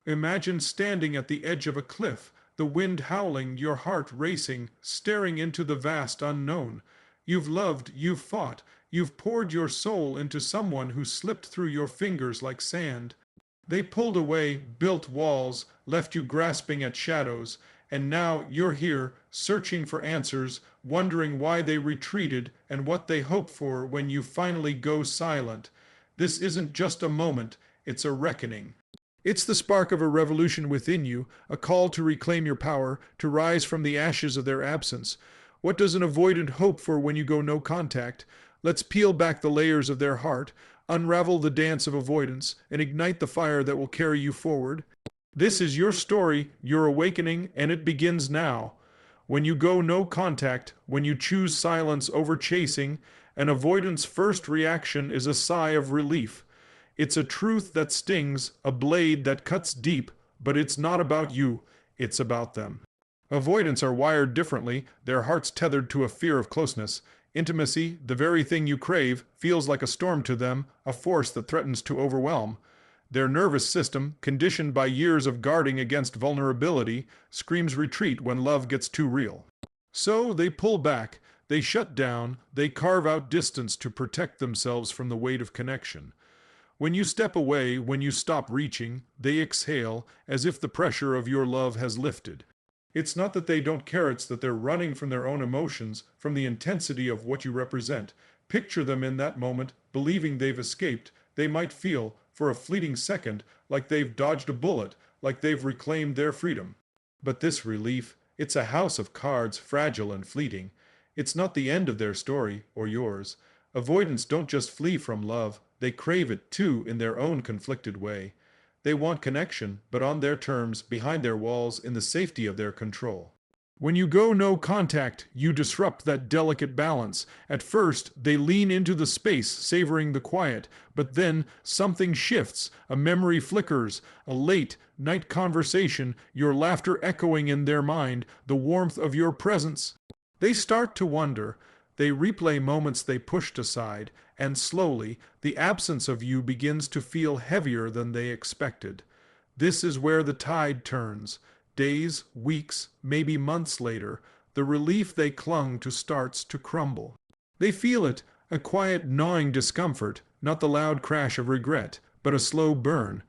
Imagine standing at the edge of a cliff, the wind howling, your heart racing, staring into the vast unknown. You've loved, you've fought, you've poured your soul into someone who slipped through your fingers like sand. They pulled away, built walls, left you grasping at shadows, and now you're here, searching for answers, wondering why they retreated and what they hope for when you finally go silent. This isn't just a moment, it's a reckoning. It's the spark of a revolution within you, a call to reclaim your power, to rise from the ashes of their absence. What does an avoidant hope for when you go no contact? Let's peel back the layers of their heart, unravel the dance of avoidance, and ignite the fire that will carry you forward. This is your story, your awakening, and it begins now. When you go no contact, when you choose silence over chasing, an avoidant's first reaction is a sigh of relief. It's a truth that stings, a blade that cuts deep, but it's not about you, it's about them. Avoidants are wired differently, their hearts tethered to a fear of closeness. Intimacy, the very thing you crave, feels like a storm to them, a force that threatens to overwhelm. Their nervous system, conditioned by years of guarding against vulnerability, screams retreat when love gets too real. So they pull back, they shut down, they carve out distance to protect themselves from the weight of connection. When you step away, when you stop reaching, they exhale as if the pressure of your love has lifted. It's not that they don't care, it's that they're running from their own emotions, from the intensity of what you represent. Picture them in that moment, believing they've escaped. They might feel, for a fleeting second, like they've dodged a bullet, like they've reclaimed their freedom. But this relief, it's a house of cards, fragile and fleeting. It's not the end of their story, or yours. Avoidants don't just flee from love, they crave it too in their own conflicted way. They want connection, but on their terms, behind their walls, in the safety of their control. When you go no contact, you disrupt that delicate balance. At first, they lean into the space, savoring the quiet, but then something shifts, a memory flickers, a late night conversation, your laughter echoing in their mind, the warmth of your presence. They start to wonder. They replay moments they pushed aside, and slowly, the absence of you begins to feel heavier than they expected. This is where the tide turns. Days, weeks, maybe months later, the relief they clung to starts to crumble. They feel it, a quiet gnawing discomfort, not the loud crash of regret, but a slow burn.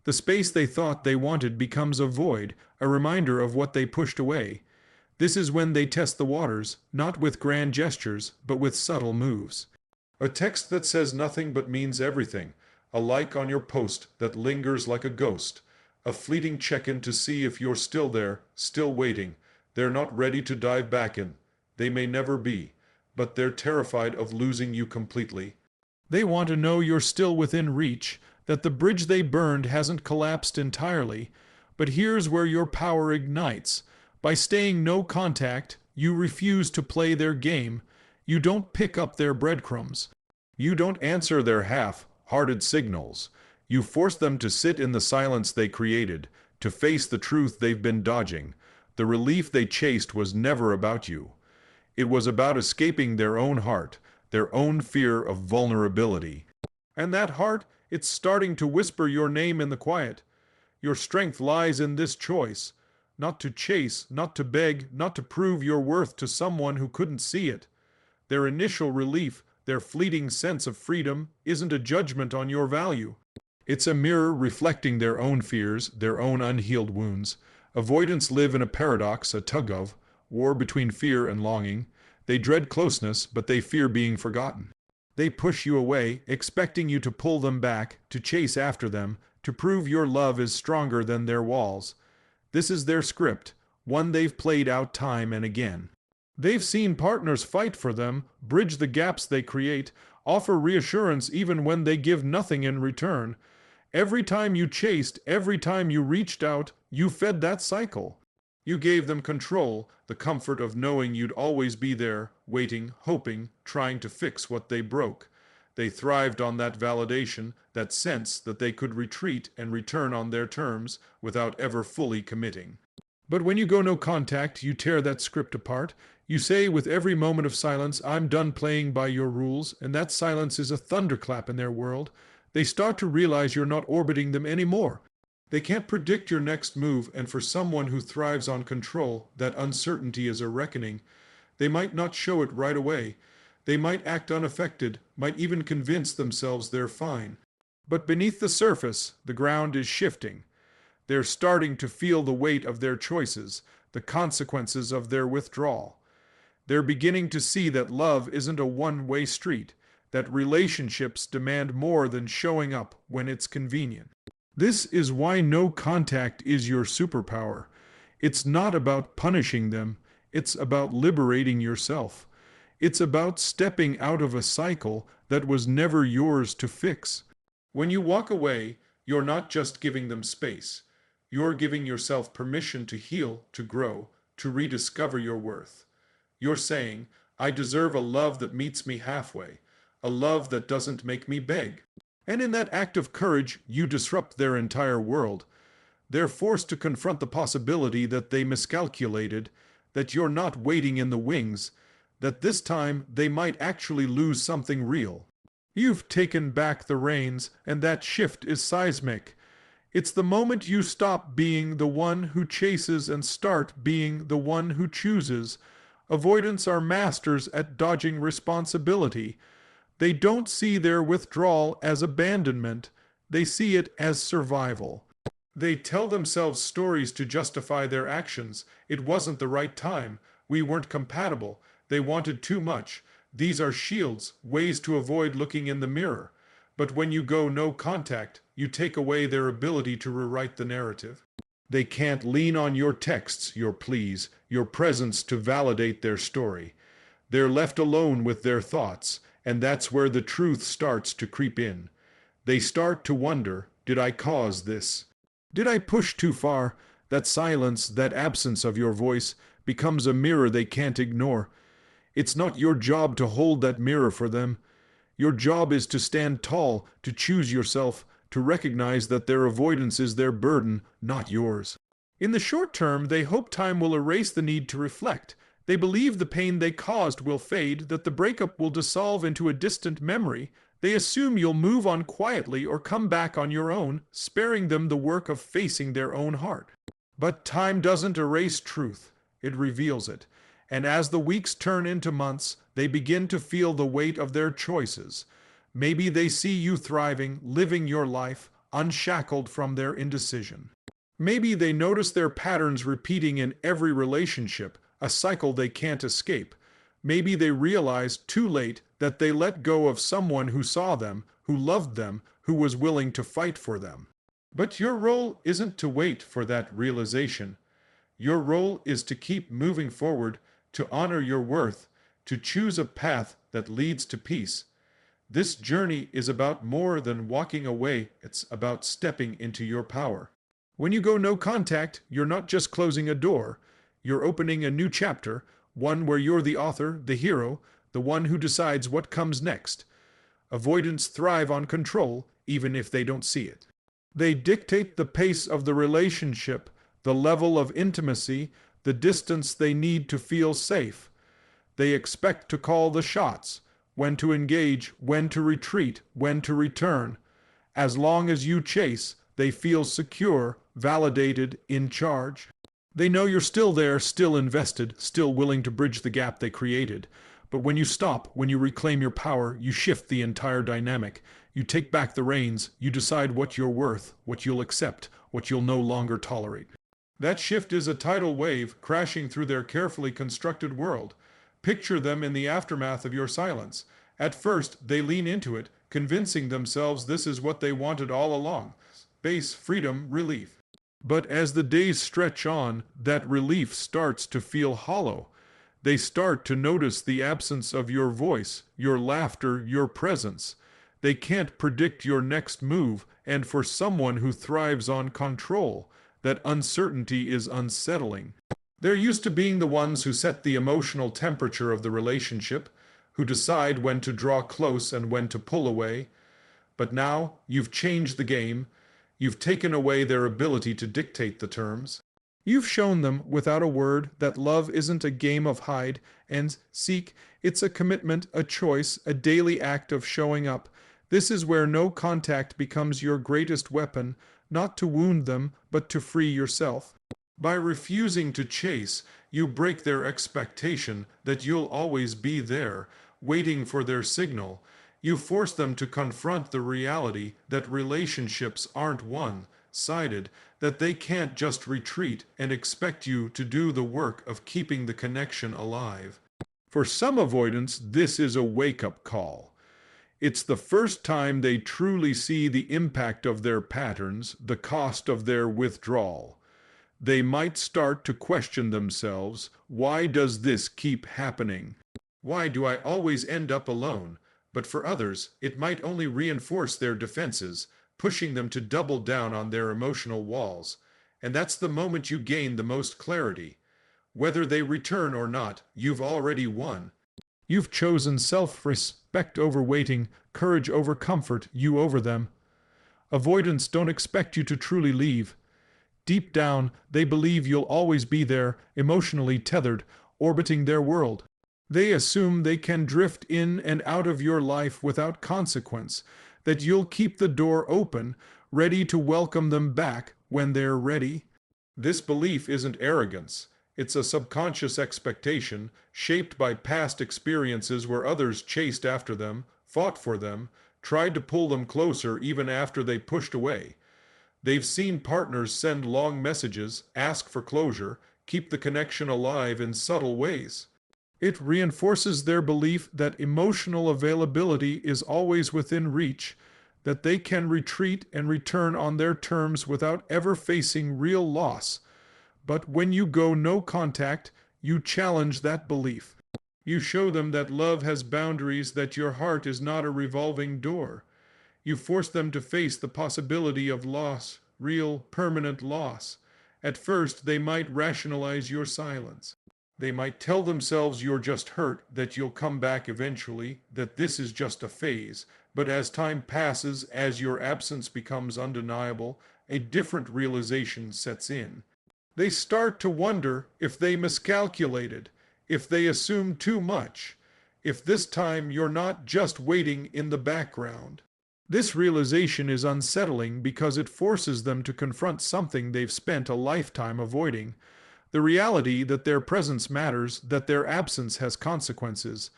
The space they thought they wanted becomes a void, a reminder of what they pushed away. This is when they test the waters, not with grand gestures, but with subtle moves. A text that says nothing but means everything, a like on your post that lingers like a ghost, a fleeting check-in to see if you're still there, still waiting. They're not ready to dive back in. They may never be, but they're terrified of losing you completely. They want to know you're still within reach, that the bridge they burned hasn't collapsed entirely. But here's where your power ignites. By staying no contact, you refuse to play their game. You don't pick up their breadcrumbs. You don't answer their half-hearted signals. You force them to sit in the silence they created, to face the truth they've been dodging. The relief they chased was never about you. It was about escaping their own heart, their own fear of vulnerability. And that heart, it's starting to whisper your name in the quiet. Your strength lies in this choice. Not to chase, not to beg, not to prove your worth to someone who couldn't see it. Their initial relief, their fleeting sense of freedom, isn't a judgment on your value. It's a mirror reflecting their own fears, their own unhealed wounds. Avoidants live in a paradox, a tug-of, war between fear and longing. They dread closeness, but they fear being forgotten. They push you away, expecting you to pull them back, to chase after them, to prove your love is stronger than their walls. This is their script, one they've played out time and again. They've seen partners fight for them, bridge the gaps they create, offer reassurance even when they give nothing in return. Every time you chased, every time you reached out, you fed that cycle. You gave them control, the comfort of knowing you'd always be there, waiting, hoping, trying to fix what they broke. They thrived on that validation, that sense that they could retreat and return on their terms without ever fully committing. But when you go no contact, you tear that script apart. You say with every moment of silence, I'm done playing by your rules, and that silence is a thunderclap in their world. They start to realize you're not orbiting them anymore. They can't predict your next move, and for someone who thrives on control, that uncertainty is a reckoning. They might not show it right away. They might act unaffected, might even convince themselves they're fine. But beneath the surface, the ground is shifting. They're starting to feel the weight of their choices, the consequences of their withdrawal. They're beginning to see that love isn't a one-way street, that relationships demand more than showing up when it's convenient. This is why no contact is your superpower. It's not about punishing them, it's about liberating yourself. It's about stepping out of a cycle that was never yours to fix. When you walk away, you're not just giving them space. You're giving yourself permission to heal, to grow, to rediscover your worth. You're saying, I deserve a love that meets me halfway, a love that doesn't make me beg. And in that act of courage, you disrupt their entire world. They're forced to confront the possibility that they miscalculated, that you're not waiting in the wings, that this time they might actually lose something real. You've taken back the reins, and that shift is seismic. It's the moment you stop being the one who chases and start being the one who chooses. Avoidants are masters at dodging responsibility. They don't see their withdrawal as abandonment. They see it as survival. They tell themselves stories to justify their actions. It wasn't the right time. We weren't compatible. They wanted too much. These are shields, ways to avoid looking in the mirror. But when you go no contact, you take away their ability to rewrite the narrative. They can't lean on your texts, your pleas, your presence to validate their story. They're left alone with their thoughts, and that's where the truth starts to creep in. They start to wonder, did I cause this? Did I push too far? That silence, that absence of your voice, becomes a mirror they can't ignore. It's not your job to hold that mirror for them. Your job is to stand tall, to choose yourself, to recognize that their avoidance is their burden, not yours. In the short term, they hope time will erase the need to reflect. They believe the pain they caused will fade, that the breakup will dissolve into a distant memory. They assume you'll move on quietly or come back on your own, sparing them the work of facing their own heart. But time doesn't erase truth. It reveals it. And as the weeks turn into months, they begin to feel the weight of their choices. Maybe they see you thriving, living your life, unshackled from their indecision. Maybe they notice their patterns repeating in every relationship, a cycle they can't escape. Maybe they realize too late that they let go of someone who saw them, who loved them, who was willing to fight for them. But your role isn't to wait for that realization. Your role is to keep moving forward, to honor your worth, to choose a path that leads to peace. This journey is about more than walking away, it's about stepping into your power. When you go no contact, you're not just closing a door, you're opening a new chapter, one where you're the author, the hero, the one who decides what comes next. Avoidants thrive on control, even if they don't see it. They dictate the pace of the relationship, the level of intimacy, the distance they need to feel safe. They expect to call the shots, when to engage, when to retreat, when to return. As long as you chase, they feel secure, validated, in charge. They know you're still there, still invested, still willing to bridge the gap they created. But when you stop, when you reclaim your power, you shift the entire dynamic. You take back the reins, you decide what you're worth, what you'll accept, what you'll no longer tolerate. That shift is a tidal wave crashing through their carefully constructed world. Picture them in the aftermath of your silence. At first, they lean into it, convincing themselves this is what they wanted all along. Space, freedom, relief. But as the days stretch on, that relief starts to feel hollow. They start to notice the absence of your voice, your laughter, your presence. They can't predict your next move, and for someone who thrives on control, that uncertainty is unsettling. They're used to being the ones who set the emotional temperature of the relationship, who decide when to draw close and when to pull away. But now, you've changed the game. You've taken away their ability to dictate the terms. You've shown them, without a word, that love isn't a game of hide and seek. It's a commitment, a choice, a daily act of showing up. This is where no contact becomes your greatest weapon, not to wound them, but to free yourself. By refusing to chase, you break their expectation that you'll always be there, waiting for their signal. You force them to confront the reality that relationships aren't one-sided, that they can't just retreat and expect you to do the work of keeping the connection alive. For some avoidants, this is a wake-up call. It's the first time they truly see the impact of their patterns, the cost of their withdrawal. They might start to question themselves, why does this keep happening? Why do I always end up alone? But for others, it might only reinforce their defenses, pushing them to double down on their emotional walls. And that's the moment you gain the most clarity. Whether they return or not, you've already won. You've chosen self-respect over waiting, courage over comfort, you over them. Avoidants don't expect you to truly leave. Deep down, they believe you'll always be there, emotionally tethered, orbiting their world. They assume they can drift in and out of your life without consequence, that you'll keep the door open, ready to welcome them back when they're ready. This belief isn't arrogance. It's a subconscious expectation, shaped by past experiences where others chased after them, fought for them, tried to pull them closer even after they pushed away. They've seen partners send long messages, ask for closure, keep the connection alive in subtle ways. It reinforces their belief that emotional availability is always within reach, that they can retreat and return on their terms without ever facing real loss. But when you go no contact, you challenge that belief. You show them that love has boundaries, that your heart is not a revolving door. You force them to face the possibility of loss, real, permanent loss. At first, they might rationalize your silence. They might tell themselves you're just hurt, that you'll come back eventually, that this is just a phase. But as time passes, as your absence becomes undeniable, a different realization sets in. They start to wonder if they miscalculated, if they assumed too much, if this time you're not just waiting in the background. This realization is unsettling because it forces them to confront something they've spent a lifetime avoiding. The reality that their presence matters, that their absence has consequences.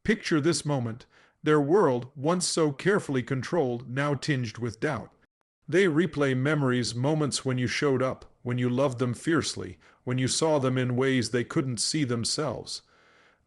Picture this moment, their world, once so carefully controlled, now tinged with doubt. They replay memories, moments when you showed up, when you loved them fiercely, when you saw them in ways they couldn't see themselves.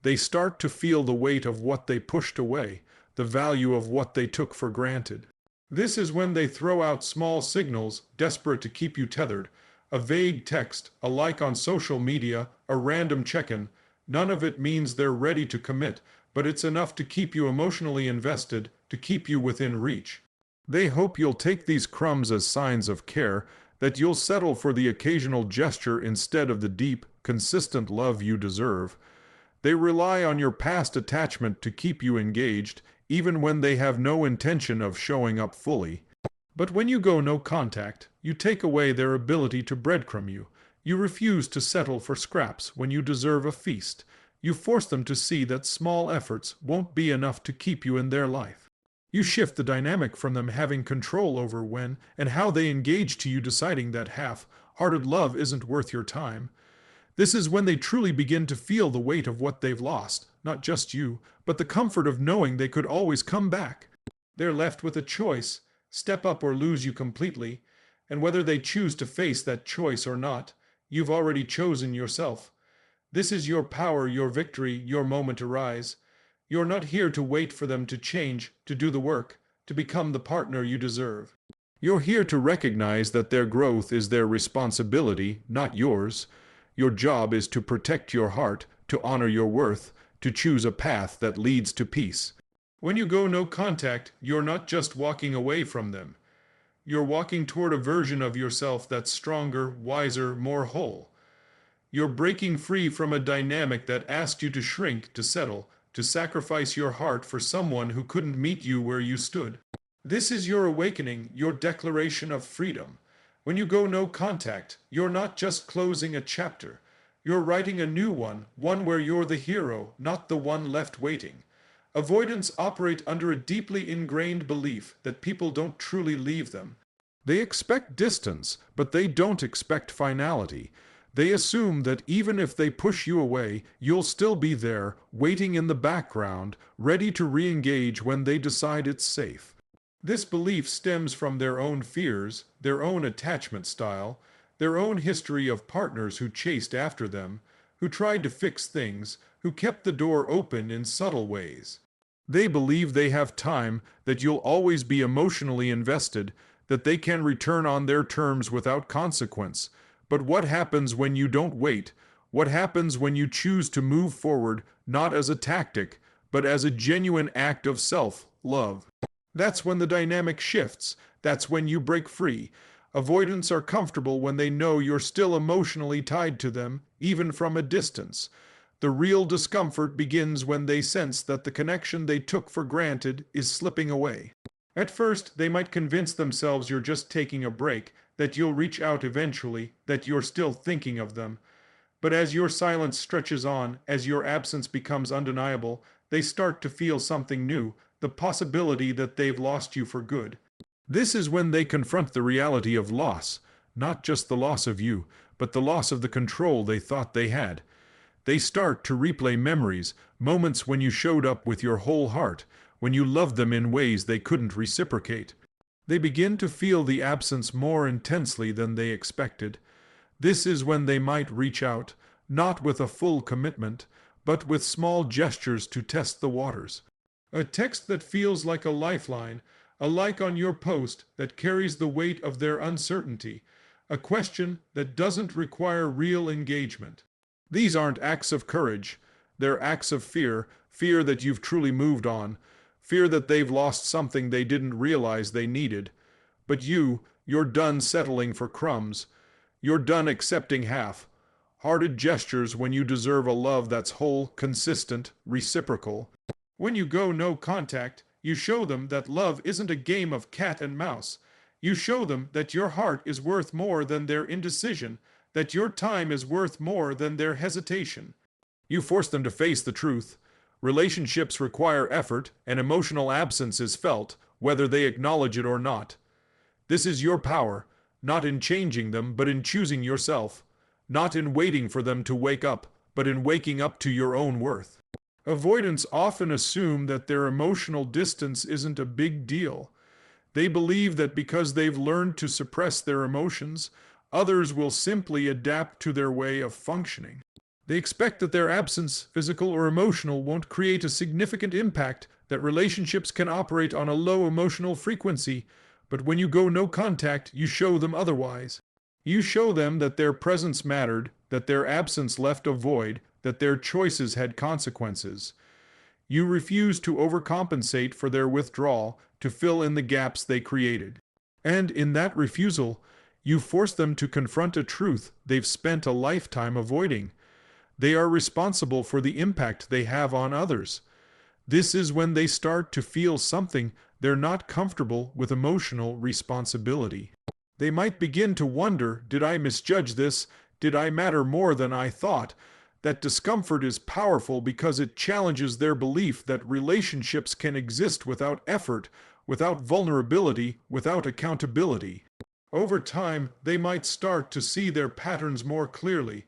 They start to feel the weight of what they pushed away, the value of what they took for granted. This is when they throw out small signals, desperate to keep you tethered. A vague text, a like on social media, a random check-in. None of it means they're ready to commit, but it's enough to keep you emotionally invested, to keep you within reach. They hope you'll take these crumbs as signs of care, that you'll settle for the occasional gesture instead of the deep, consistent love you deserve. They rely on your past attachment to keep you engaged, even when they have no intention of showing up fully. But when you go no contact, you take away their ability to breadcrumb you. You refuse to settle for scraps when you deserve a feast. You force them to see that small efforts won't be enough to keep you in their life. You shift the dynamic from them having control over when and how they engage to you deciding that half-hearted love isn't worth your time. This is when they truly begin to feel the weight of what they've lost, not just you, but the comfort of knowing they could always come back. They're left with a choice, step up or lose you completely, and whether they choose to face that choice or not, you've already chosen yourself. This is your power, your victory, your moment to rise. You're not here to wait for them to change, to do the work, to become the partner you deserve. You're here to recognize that their growth is their responsibility, not yours. Your job is to protect your heart, to honor your worth, to choose a path that leads to peace. When you go no contact, you're not just walking away from them. You're walking toward a version of yourself that's stronger, wiser, more whole. You're breaking free from a dynamic that asked you to shrink, to settle, to sacrifice your heart for someone who couldn't meet you where you stood. This is your awakening, your declaration of freedom. When you go no contact, you're not just closing a chapter. You're writing a new one where you're the hero, not the one left waiting. Avoidants operate under a deeply ingrained belief that people don't truly leave them. They expect distance, but they don't expect finality. They assume that even if they push you away, you'll still be there, waiting in the background, ready to re-engage when they decide it's safe. This belief stems from their own fears, their own attachment style, their own history of partners who chased after them, who tried to fix things, who kept the door open in subtle ways. They believe they have time, that you'll always be emotionally invested, that they can return on their terms without consequence. But what happens when you don't wait? What happens when you choose to move forward, not as a tactic, but as a genuine act of self-love? That's when the dynamic shifts. That's when you break free. Avoidants are comfortable when they know you're still emotionally tied to them, even from a distance. The real discomfort begins when they sense that the connection they took for granted is slipping away. At first, they might convince themselves you're just taking a break, that you'll reach out eventually, that you're still thinking of them. But as your silence stretches on, as your absence becomes undeniable, they start to feel something new, the possibility that they've lost you for good. This is when they confront the reality of loss, not just the loss of you, but the loss of the control they thought they had. They start to replay memories, moments when you showed up with your whole heart, when you loved them in ways they couldn't reciprocate. They begin to feel the absence more intensely than they expected. This is when they might reach out, not with a full commitment, but with small gestures to test the waters. A text that feels like a lifeline, a like on your post that carries the weight of their uncertainty, a question that doesn't require real engagement. These aren't acts of courage. They're acts of fear, fear that you've truly moved on, fear that they've lost something they didn't realize they needed. But you're done settling for crumbs. You're done accepting half-hearted gestures when you deserve a love that's whole, consistent, reciprocal. When you go no contact, you show them that love isn't a game of cat and mouse. You show them that your heart is worth more than their indecision, that your time is worth more than their hesitation. You force them to face the truth. Relationships require effort, and emotional absence is felt, whether they acknowledge it or not. This is your power, not in changing them, but in choosing yourself. Not in waiting for them to wake up, but in waking up to your own worth. Avoidants often assume that their emotional distance isn't a big deal. They believe that because they've learned to suppress their emotions, others will simply adapt to their way of functioning. They expect that their absence, physical or emotional, won't create a significant impact, that relationships can operate on a low emotional frequency, but when you go no contact, you show them otherwise. You show them that their presence mattered, that their absence left a void, that their choices had consequences. You refuse to overcompensate for their withdrawal, to fill in the gaps they created. And in that refusal, you force them to confront a truth they've spent a lifetime avoiding. They are responsible for the impact they have on others. This is when they start to feel something. They're not comfortable with emotional responsibility. They might begin to wonder, did I misjudge this? Did I matter more than I thought? That discomfort is powerful because it challenges their belief that relationships can exist without effort, without vulnerability, without accountability. Over time, they might start to see their patterns more clearly.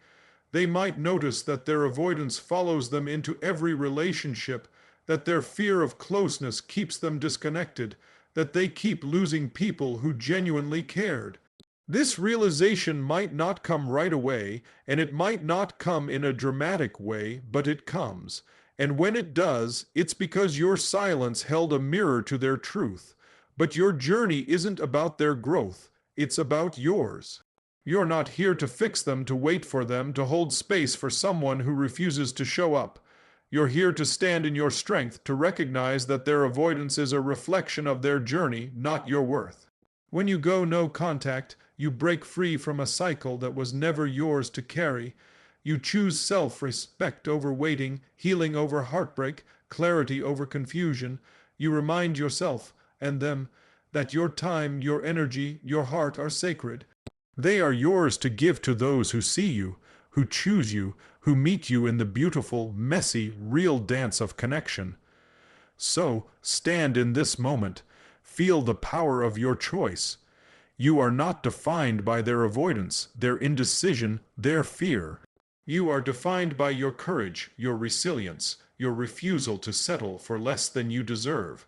They might notice that their avoidance follows them into every relationship, that their fear of closeness keeps them disconnected, that they keep losing people who genuinely cared. This realization might not come right away, and it might not come in a dramatic way, but it comes. And when it does, it's because your silence held a mirror to their truth. But your journey isn't about their growth, it's about yours. You're not here to fix them, to wait for them, to hold space for someone who refuses to show up. You're here to stand in your strength, to recognize that their avoidance is a reflection of their journey, not your worth. When you go no contact, you break free from a cycle that was never yours to carry. You choose self-respect over waiting, healing over heartbreak, clarity over confusion. You remind yourself, and them, that your time, your energy, your heart are sacred. They are yours to give to those who see you, who choose you, who meet you in the beautiful, messy, real dance of connection. So, stand in this moment. Feel the power of your choice. You are not defined by their avoidance, their indecision, their fear. You are defined by your courage, your resilience, your refusal to settle for less than you deserve.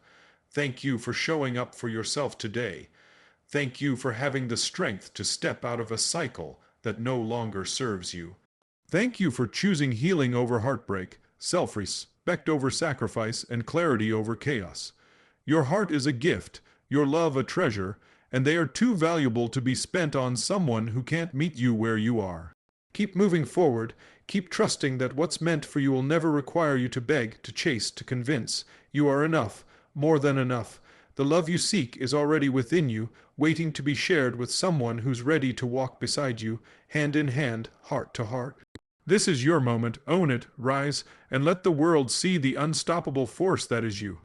Thank you for showing up for yourself today. Thank you for having the strength to step out of a cycle that no longer serves you. Thank you for choosing healing over heartbreak, self-respect over sacrifice, and clarity over chaos. Your heart is a gift, your love a treasure, and they are too valuable to be spent on someone who can't meet you where you are. Keep moving forward, keep trusting that what's meant for you will never require you to beg, to chase, to convince. You are enough, more than enough. The love you seek is already within you, waiting to be shared with someone who's ready to walk beside you, hand in hand, heart to heart. This is your moment. Own it, rise, and let the world see the unstoppable force that is you.